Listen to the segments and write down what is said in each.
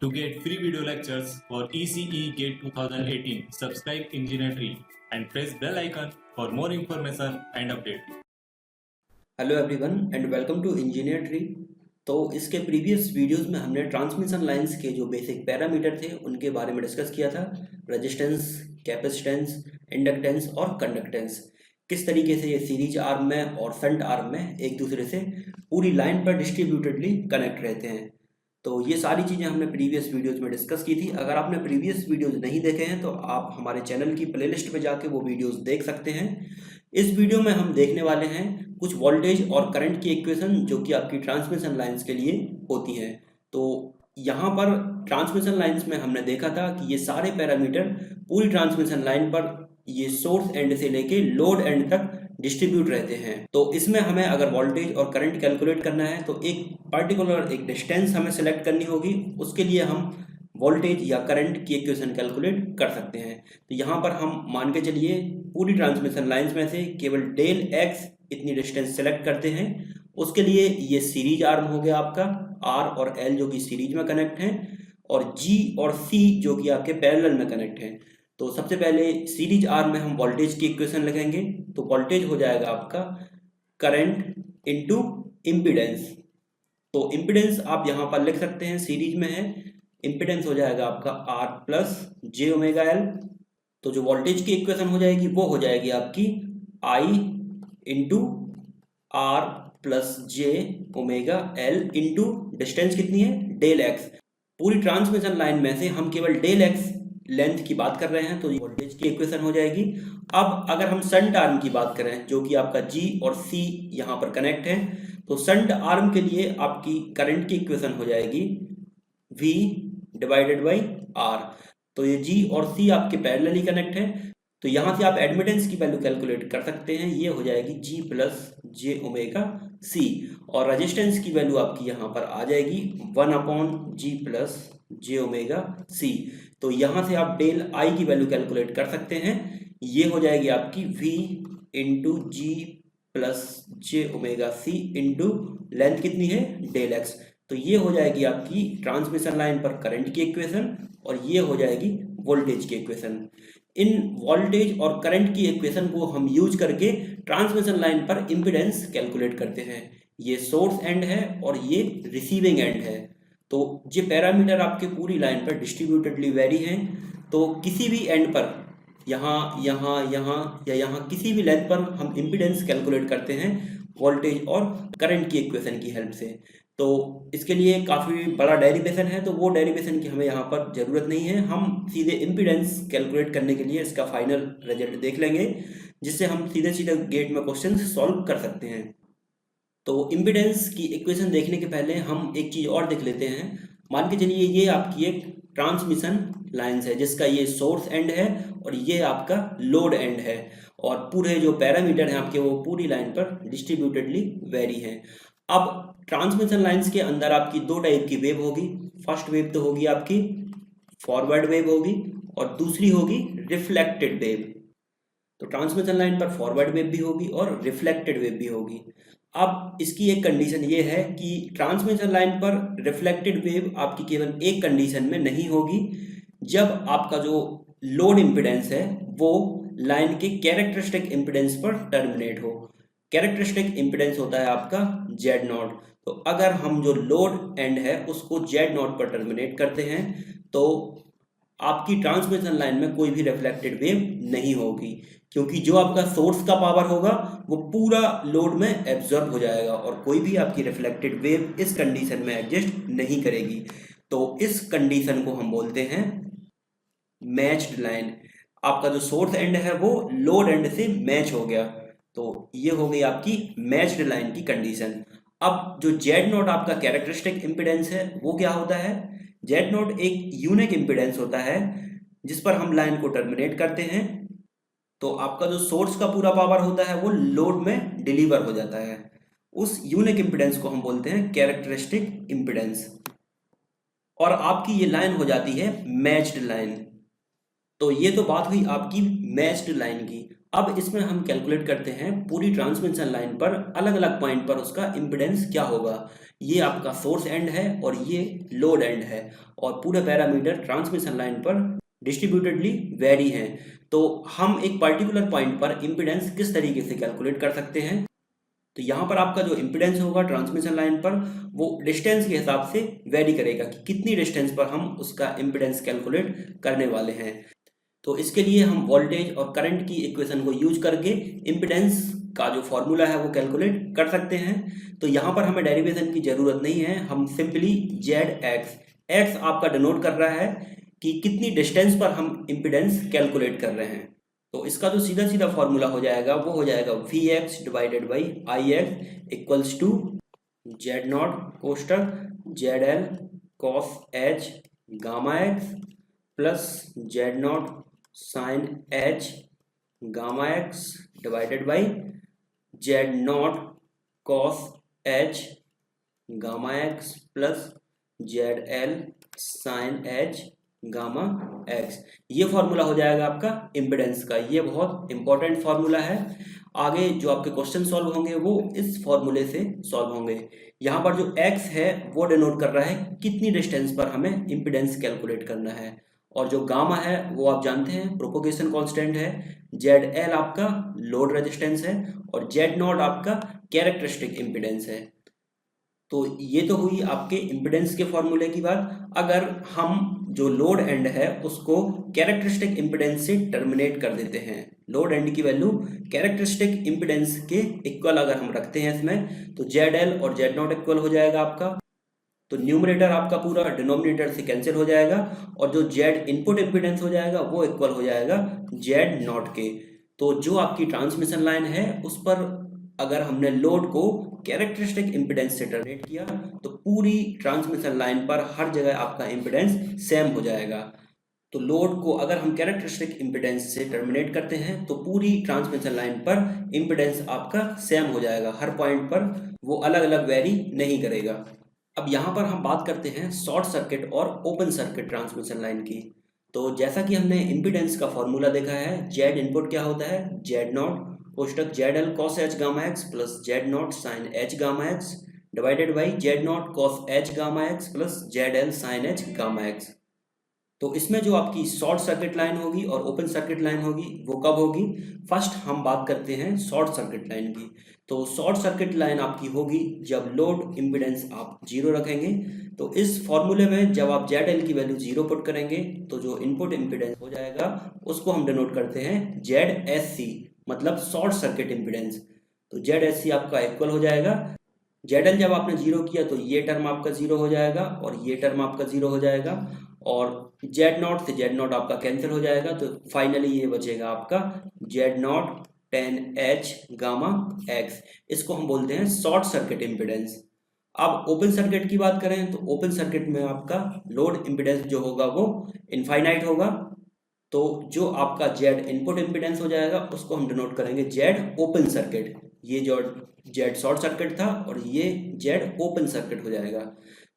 To get free video lectures for ECE GATE 2018, subscribe Engineer Tree and press bell icon for more information and update. Hello everyone and welcome to engineer tree. तो इसके previous videos में हमने transmission lines के जो basic parameter थे उनके बारे में डिस्कस किया था। रेजिस्टेंस, कैपेसिटेंस, इंडक्टेंस और कंडक्टेंस, किस तरीके से ये सीरीज आर्म में और शंट आर्म में एक दूसरे से पूरी लाइन पर डिस्ट्रीब्यूटेडली कनेक्ट रहते हैं। तो ये सारी चीज़ें हमने प्रीवियस वीडियोज़ में डिस्कस की थी। अगर आपने प्रीवियस वीडियोज़ नहीं देखे हैं तो आप हमारे चैनल की प्लेलिस्ट पे जाके वो वीडियोज़ देख सकते हैं। इस वीडियो में हम देखने वाले हैं कुछ वोल्टेज और करंट की इक्वेशन जो कि आपकी ट्रांसमिशन लाइंस के लिए होती हैं। तो यहाँ पर ट्रांसमिशन लाइंस में हमने देखा था कि ये सारे पैरामीटर पूरी ट्रांसमिशन लाइन पर ये सोर्स एंड से लेके लोड एंड तक डिस्ट्रीब्यूट रहते हैं। तो इसमें हमें अगर वोल्टेज और करंट कैलकुलेट करना है तो एक पर्टिकुलर एक डिस्टेंस हमें सेलेक्ट करनी होगी। उसके लिए हम वोल्टेज या करंट की इक्वेशन कैलकुलेट कर सकते हैं। तो यहाँ पर हम मान के चलिए पूरी ट्रांसमिशन लाइंस में से केवल डेल एक्स इतनी डिस्टेंस सेलेक्ट करते हैं। उसके लिए ये सीरीज आर्म हो गया आपका, आर और एल जो कि सीरीज में कनेक्ट हैं, और जी और सी जो कि आपके पैरेलल में कनेक्ट हैं। तो सबसे पहले सीरीज आर्म में हम वोल्टेज की इक्वेशन लिखेंगे। तो वोल्टेज हो जाएगा आपका करंट इनटू इम्पीडेंस। तो इम्पीडेंस आप यहाँ पर लिख सकते हैं, सीरीज में है, इम्पीडेंस हो जाएगा आपका R plus J omega L. तो जो वोल्टेज की इक्वेशन हो जाएगी वो हो जाएगी आपकी I into R plus J omega L into distance कितनी है, डेल एक्स। पूरी ट्रांसमिशन लाइन में से हम केवल डेल एक्स लेंथ की बात कर रहे हैं, तो वोल्टेज की इक्वेशन हो जाएगी। अब अगर हम शंट आर्म की बात करें जो कि आपका जी और सी यहाँ पर कनेक्ट है, तो शंट आर्म के लिए आपकी करंट की इक्वेशन हो जाएगी V डिवाइडेड बाई R। तो ये G और C आपके पैरेलली कनेक्ट है, तो यहाँ से आप एडमिटेंस की वैल्यू कैलकुलेट कर सकते हैं। ये हो जाएगी G plus J omega C, और रेजिस्टेंस की वैल्यू आपकी यहाँ पर आ जाएगी 1/G plus J omega C। तो यहाँ से आप डेल I की वैल्यू कैलकुलेट कर सकते हैं। ये हो जाएगी आपकी V इंटू जी plus J omega C into length कितनी है, डेल एक्स। तो ये हो जाएगी आपकी ट्रांसमिशन लाइन पर करंट की इक्वेशन, और ये हो जाएगी वोल्टेज की इक्वेशन। इन वोल्टेज और करंट की इक्वेशन को हम यूज करके ट्रांसमिशन लाइन पर इम्पीडेंस कैलकुलेट करते हैं। ये सोर्स एंड है और ये रिसीविंग एंड है। तो ये पैरामीटर आपके पूरी लाइन पर डिस्ट्रीब्यूटेडली वेरी हैं। तो किसी भी एंड पर यहाँ यहाँ यहाँ या यहाँ किसी भी लेंथ पर हम इम्पीडेंस कैलकुलेट करते हैं वोल्टेज और करंट की इक्वेशन की हेल्प से। तो इसके लिए काफ़ी बड़ा डेरिवेशन है, तो वो डेरिवेशन की हमें यहाँ पर ज़रूरत नहीं है। हम सीधे इम्पीडेंस कैलकुलेट करने के लिए इसका फाइनल रिजल्ट देख लेंगे, जिससे हम सीधे सीधे गेट में क्वेश्चन सॉल्व कर सकते हैं। तो इम्पीडेंस की इक्वेशन देखने के पहले हम एक चीज़ और देख लेते हैं। मान के चलिए ये आपकी एक ट्रांसमिशन लाइन्स है जिसका ये सोर्स एंड है और ये आपका लोड एंड है, और पूरे जो पैरामीटर हैं आपके वो पूरी लाइन पर डिस्ट्रीब्यूटेडली वेरी हैं। अब ट्रांसमिशन लाइंस के अंदर आपकी दो टाइप की वेव होगी। फर्स्ट वेव तो होगी आपकी फॉरवर्ड वेव होगी, और दूसरी होगी रिफ्लेक्टेड वेव। तो ट्रांसमिशन लाइन पर फॉरवर्ड वेव भी होगी और रिफ्लेक्टेड वेव भी होगी। अब इसकी एक कंडीशन ये है कि ट्रांसमिशन लाइन पर रिफ्लेक्टेड वेव आपकी केवल एक कंडीशन में नहीं होगी, जब आपका जो लोड इम्पीडेंस है वो लाइन के कैरेक्टरिस्टिक इम्पीडेंस पर टर्मिनेट हो। कैरेक्टरिस्टिक इम्पीडेंस होता है आपका Z0। तो अगर हम जो लोड एंड है उसको Z0 पर टर्मिनेट करते हैं तो आपकी ट्रांसमिशन लाइन में कोई भी रिफ्लेक्टेड वेव नहीं होगी, क्योंकि जो आपका सोर्स का पावर होगा वो पूरा लोड में एब्जॉर्ब हो जाएगा और कोई भी आपकी रिफ्लेक्टेड वेव इस कंडीशन में एग्जिस्ट नहीं करेगी। तो इस कंडीशन को हम बोलते हैं मैच्ड लाइन। आपका जो सोर्स एंड है वो लोड एंड से मैच हो गया, तो ये हो गई आपकी मैच्ड लाइन की कंडीशन। अब जो Z0 आपका कैरेक्टरिस्टिक इम्पीडेंस है वो क्या होता है, Z0 एक यूनिक इम्पीडेंस होता है जिस पर हम लाइन को टर्मिनेट करते हैं, तो आपका जो सोर्स का पूरा पावर होता है वो लोड में डिलीवर हो जाता है। उस यूनिक इम्पीडेंस को हम बोलते हैं कैरेक्टरिस्टिक इम्पीडेंस, और आपकी ये लाइन हो जाती है मैच्ड लाइन। तो ये तो बात हुई आपकी मैच्ड लाइन की। अब इसमें हम कैलकुलेट करते हैं पूरी ट्रांसमिशन लाइन पर अलग अलग पॉइंट पर उसका इम्पीडेंस क्या होगा। ये आपका सोर्स एंड है और ये लोड एंड है, और पूरे पैरामीटर ट्रांसमिशन लाइन पर डिस्ट्रीब्यूटेडली वेरी हैं। तो हम एक पर्टिकुलर पॉइंट पर इम्पीडेंस किस तरीके से कैलकुलेट कर सकते हैं, तो यहाँ पर आपका जो इम्पीडेंस होगा ट्रांसमिशन लाइन पर वो डिस्टेंस के हिसाब से वेरी करेगा कि कितनी डिस्टेंस पर हम उसका इम्पीडेंस कैलकुलेट करने वाले हैं। तो इसके लिए हम वोल्टेज और करंट की इक्वेशन को यूज करके इम्पीडेंस का जो फॉर्मूला है वो कैलकुलेट कर सकते हैं। तो यहाँ पर हमें डेरिवेशन की जरूरत नहीं है, हम सिंपली जेड एक्स आपका डिनोट कर रहा है कि कितनी डिस्टेंस पर हम इम्पीडेंस कैलकुलेट कर रहे हैं। तो इसका जो सीधा सीधा फॉर्मूला हो जाएगा वो हो जाएगा V X divided by I X equals to Z naught कोष्टक Z L cos H gamma X plus Z naught sine H gamma X divided by Z naught cos H gamma X plus Z L sine H gamma X. ये formula हो जाएगा आपका impedance का। ये बहुत important formula है, आगे जो आपके क्वेश्चन सॉल्व होंगे वो इस फॉर्मूले से सॉल्व होंगे। यहाँ पर जो x है वो डिनोट कर रहा है कितनी डिस्टेंस पर हमें इम्पीडेंस कैलकुलेट करना है, और जो गामा है वो आप जानते हैं प्रोपोगेशन कांस्टेंट है, जेड एल आपका लोड रेजिस्टेंस है और जेड नॉट आपका कैरेक्टरिस्टिक इम्पीडेंस है। तो ये तो हुई आपके इम्पीडेंस के फॉर्मूले की बात। अगर हम जो लोड एंड है उसको कैरेक्टरिस्टिक इम्पीडेंस से टर्मिनेट कर देते हैं, लोड एंड की वैल्यू कैरेक्टरिस्टिक इम्पीडेंस के इक्वल अगर हम रखते हैं इसमें, तो जेड एल और जेड नॉट इक्वल हो जाएगा आपका। तो न्यूमरेटर आपका पूरा डिनोमिनेटर से कैंसिल हो जाएगा और जो जेड इनपुट इम्पीडेंस हो जाएगा वो इक्वल हो जाएगा जेड नॉट के। तो जो आपकी ट्रांसमिशन लाइन है उस पर अगर हमने लोड को कैरेक्टरिस्टिक इम्पीडेंस से टर्मिनेट किया तो पूरी ट्रांसमिशन लाइन पर हर जगह आपका इम्पीडेंस सेम हो जाएगा। तो लोड को अगर हम कैरेक्टरिस्टिक इम्पीडेंस से टर्मिनेट करते हैं तो पूरी ट्रांसमिशन लाइन पर इम्पीडेंस आपका सेम हो जाएगा, हर पॉइंट पर वो अलग अलग वेरी नहीं करेगा। अब यहाँ पर हम बात करते हैं शॉर्ट सर्किट और ओपन सर्किट ट्रांसमिशन लाइन की। तो जैसा कि हमने इम्पीडेंस का फॉर्मूला देखा है, जेड इनपुट क्या होता है, जेड नॉट कोष्टक Z L cos H gamma X plus Z naught sine H gamma X divided by Z naught cos H gamma X plus Z L sine H gamma X. तो इसमें जो आपकी short circuit line होगी और open circuit line होगी वो कब होगी, फर्स्ट हम बात करते हैं शॉर्ट सर्किट लाइन की। तो शॉर्ट सर्किट लाइन आपकी होगी जब लोड इम्पीडेंस आप जीरो रखेंगे। तो इस फॉर्मूले में जब आप जेड एल की वैल्यू जीरो पुट करेंगे तो जो इनपुट इम्पीडेंस हो जाएगा उसको हम डिनोट करते हैं जेड एस सी, मतलब शॉर्ट सर्किट इम्पीडेंस। तो जेड एस सी आपका इक्वल हो जाएगा, जेड एल जब आपने जीरो किया तो ये टर्म आपका जीरो हो जाएगा और ये टर्म आपका जीरो हो जाएगा और जेड नॉट से जेड नॉट आपका कैंसिल हो जाएगा। तो फाइनली ये बचेगा आपका Z not ten H gamma x. इसको हम बोलते हैं शॉर्ट सर्किट इम्पीडेंस। अब ओपन सर्किट की बात करें तो ओपन सर्किट में आपका लोड इम्पीडेंस जो होगा वो इनफाइनाइट होगा। तो जो आपका जेड इनपुट इम्पीडेंस हो जाएगा उसको हम डिनोट करेंगे जेड ओपन सर्किट। ये जो जेड शॉर्ट सर्किट था और ये जेड ओपन सर्किट हो जाएगा।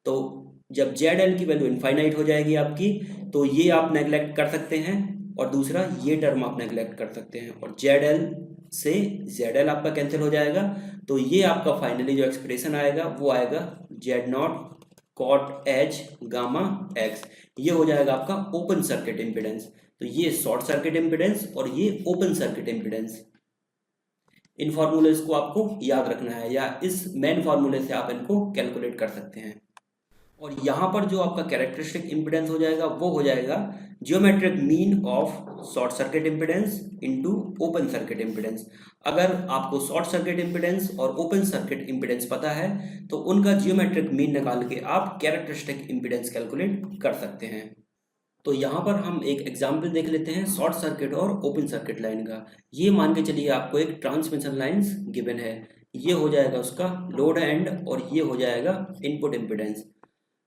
तो जब जेड एल की वैल्यू इनफाइनाइट हो जाएगी आपकी तो ये आप नेग्लेक्ट कर सकते हैं और दूसरा ये टर्म आप नेग्लेक्ट कर सकते हैं और जेड एल से जेड एल आपका कैंसिल हो जाएगा। तो ये आपका फाइनली जो एक्सप्रेशन आएगा वो आएगा Z not caught H gamma X. ये हो जाएगा आपका ओपन सर्किट इम्पीडेंस। तो ये शॉर्ट सर्किट इम्पीडेंस और ये ओपन सर्किट इम्पीडेंस, इन फॉर्मूलेस को आपको याद रखना है या इस मेन फॉर्मूले से आप इनको कैलकुलेट कर सकते हैं। और यहाँ पर जो आपका कैरेक्टरिस्टिक इम्पीडेंस हो जाएगा वो हो जाएगा geometric mean of short circuit impedance into open circuit impedance. अगर आपको शॉर्ट सर्किट इम्पीडेंस और ओपन सर्किट इम्पीडेंस पता है तो उनका जियोमेट्रिक मीन निकाल के आप कैरेक्टरिस्टिक इम्पीडेंस कैलकुलेट कर सकते हैं। तो यहाँ पर हम एक एग्जाम्पल देख लेते हैं शॉर्ट सर्किट और ओपन सर्किट लाइन का। ये मान के चलिए आपको एक ट्रांसमिशन लाइन्स गिवन है, ये हो जाएगा उसका लोड एंड और ये हो जाएगा इनपुट इम्पीडेंस।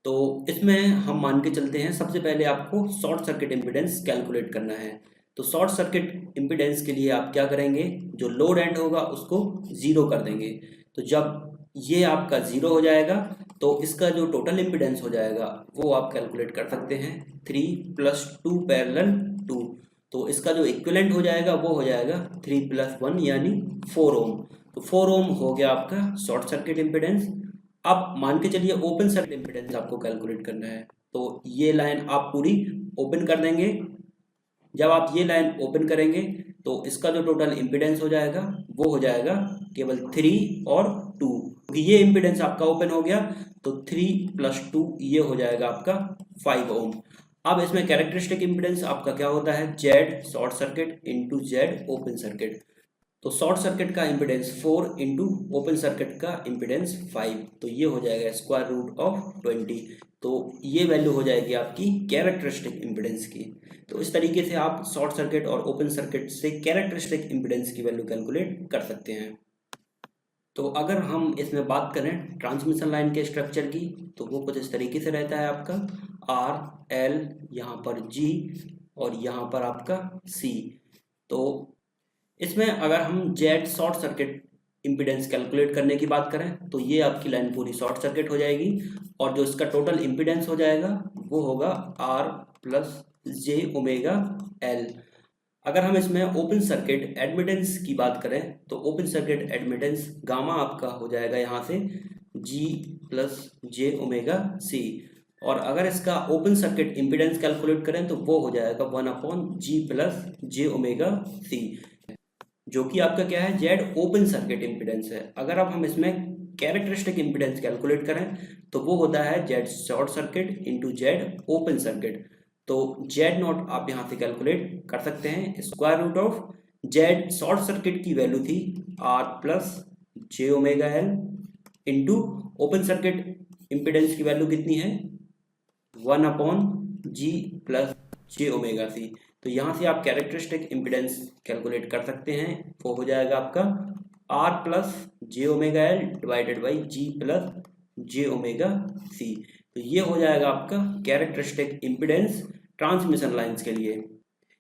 तो इसमें हम मान के चलते हैं सबसे पहले आपको शॉर्ट सर्किट इम्पीडेंस कैलकुलेट करना है। तो शॉर्ट सर्किट इम्पीडेंस के लिए आप क्या करेंगे, जो लोड एंड होगा उसको जीरो कर देंगे। तो जब ये आपका जीरो हो जाएगा तो इसका जो टोटल इम्पीडेंस हो जाएगा वो आप कैलकुलेट कर सकते हैं 3 + 2 पैरेलल 2। तो इसका जो इक्विवेलेंट हो जाएगा वो हो जाएगा 3 + 1 यानी 4 ओम। तो 4 ओम हो गया आपका शॉर्ट सर्किट इम्पीडेंस। अब मान के चलिए ओपन सर्किट इम्पीडेंस आपको कैलकुलेट करना है, तो ये लाइन आप पूरी ओपन कर देंगे। जब आप ये लाइन ओपन करेंगे तो इसका जो टोटल इम्पीडेंस हो जाएगा वो हो जाएगा केवल 3 और 2, क्योंकि ये इम्पीडेंस आपका ओपन हो गया तो 3 + 2 ये हो जाएगा आपका 5 ओम। अब इसमें कैरेक्टरिस्टिक इम्पीडेंस आपका क्या होता है, Z short circuit into Z open circuit. तो शॉर्ट सर्किट का इम्पीडेंस 4 इंटू ओपन सर्किट का इम्पीडेंस 5, तो ये हो जाएगा √20। तो ये वैल्यू हो जाएगी आपकी कैरेक्टरिस्टिक इम्पीडेंस की। तो इस तरीके से आप शॉर्ट सर्किट और ओपन सर्किट से कैरेक्टरिस्टिक इम्पीडेंस की वैल्यू कैलकुलेट कर सकते हैं। तो अगर हम इसमें बात करें ट्रांसमिशन लाइन के स्ट्रक्चर की, तो वो कुछ इस तरीके से रहता है आपका R L, यहाँ पर G और यहाँ पर आपका C। तो इसमें अगर हम Z short circuit impedance calculate करने की बात करें तो ये आपकी लाइन पूरी शॉर्ट सर्किट हो जाएगी और जो इसका टोटल इम्पीडेंस हो जाएगा वो होगा R + jωL। अगर हम इसमें ओपन सर्किट एडमिटेंस की बात करें तो ओपन सर्किट एडमिटेंस गामा आपका हो जाएगा यहाँ से G + jωC, और अगर इसका ओपन सर्किट इम्पीडेंस कैलकुलेट करें तो वो हो जाएगा 1/G + jωC, जो कि आपका क्या है, जेड ओपन सर्किट इम्पीडेंस है। अगर अब हम इसमें कैरेक्टरिस्टिक इम्पीडेंस कैलकुलेट करें तो वो होता है Z short circuit into Z open circuit. तो जेड नॉट आप यहाँ से कैलकुलेट कर सकते हैं, √जेड शॉर्ट सर्किट की वैल्यू थी R + jωL into open circuit impedance की वैल्यू कितनी है 1/G + jωC। तो यहाँ से आप कैरेक्टरिस्टिक इम्पीडेंस कैलकुलेट कर सकते हैं, वो हो जाएगा आपका R + jωL / G + jωC। तो ये हो जाएगा आपका कैरेक्टरिस्टिक इम्पीडेंस ट्रांसमिशन लाइंस के लिए।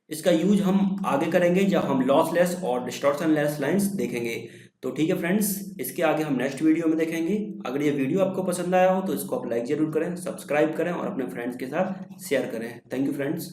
इसका यूज हम आगे करेंगे जब हम लॉसलेस और डिस्टॉर्शनलेस लाइंस देखेंगे। तो ठीक है फ्रेंड्स, इसके आगे हम नेक्स्ट वीडियो में देखेंगे। अगर ये वीडियो आपको पसंद आया हो तो इसको आप लाइक जरूर करें, सब्सक्राइब करें और अपने फ्रेंड्स के साथ शेयर करें। Thank you friends.